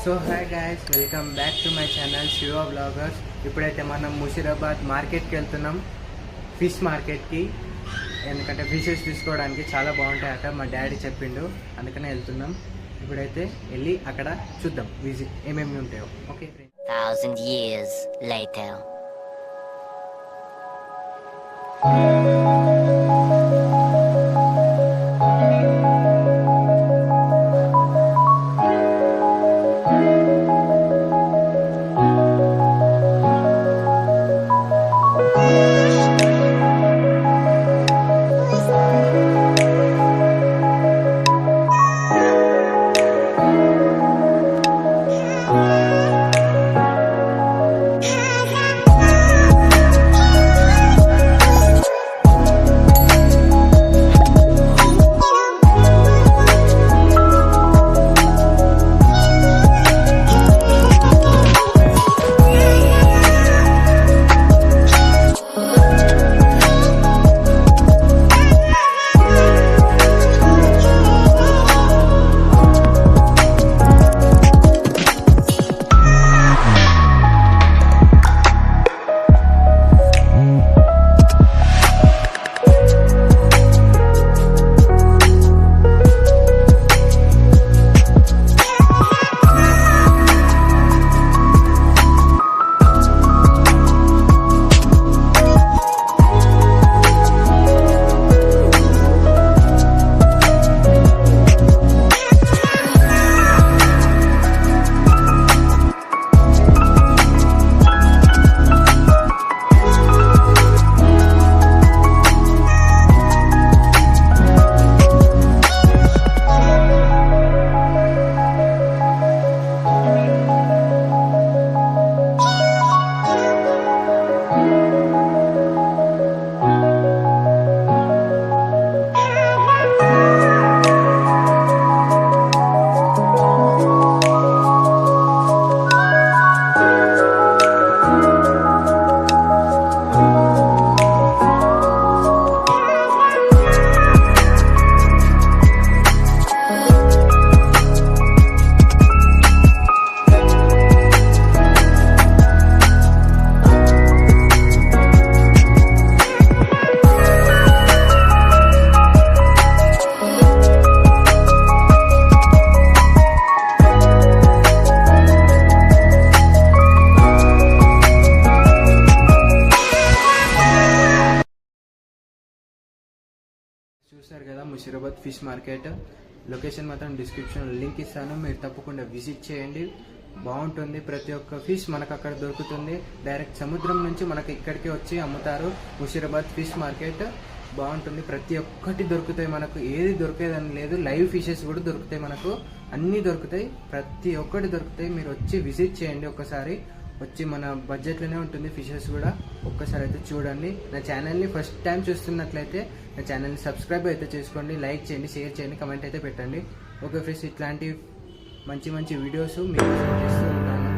So hi guys, welcome back to my channel Shiva bloggers. ఇప్పుడైతే మనం ముషీరాబాద్ మార్కెట్కి వెళ్తున్నాం, ఫిష్ మార్కెట్కి. ఎందుకంటే ఫిషెస్ తీసుకోవడానికి చాలా బాగుంటాయట, మా డాడీ చెప్పిండు, అందుకనే వెళ్తున్నాం. ఇప్పుడైతే వెళ్ళి అక్కడ చూద్దాం విజిట్ ఏమేమి ఉంటాయో. Okay friends. 1000 years later. చూసారు కదా ముషీరాబాద్ ఫిష్ మార్కెట్. లొకేషన్ మాత్రం డిస్క్రిప్షన్లో లింక్ ఇస్తాను, మీరు తప్పకుండా విజిట్ చేయండి. బాగుంటుంది. ప్రతి ఒక్క ఫిష్ మనకు అక్కడ దొరుకుతుంది. డైరెక్ట్ సముద్రం నుంచి మనకు ఇక్కడికి వచ్చి అమ్ముతారు. ముషీరాబాద్ ఫిష్ మార్కెట్ బాగుంటుంది. ప్రతి ఒక్కటి దొరుకుతాయి మనకు, ఏది దొరికేదని లేదు. లైవ్ ఫిషెస్ కూడా దొరుకుతాయి మనకు, అన్నీ దొరుకుతాయి, ప్రతి ఒక్కటి దొరుకుతాయి. మీరు వచ్చి విజిట్ చేయండి ఒకసారి. వచ్చి మన బడ్జెట్లోనే ఉంటుంది ఫిషెస్ కూడా. ఒక్కసారి అయితే చూడండి. నా ఛానల్ని ఫస్ట్ టైం చూస్తున్నట్లయితే నా ఛానల్ని సబ్స్క్రైబ్ అయితే చేసుకోండి, లైక్ చేయండి, షేర్ చేయండి, కమెంట్ అయితే పెట్టండి. ఓకే ఫ్రెండ్స్, ఇట్లాంటి మంచి మంచి వీడియోస్ మీకు చేస్తూ ఉంటాను.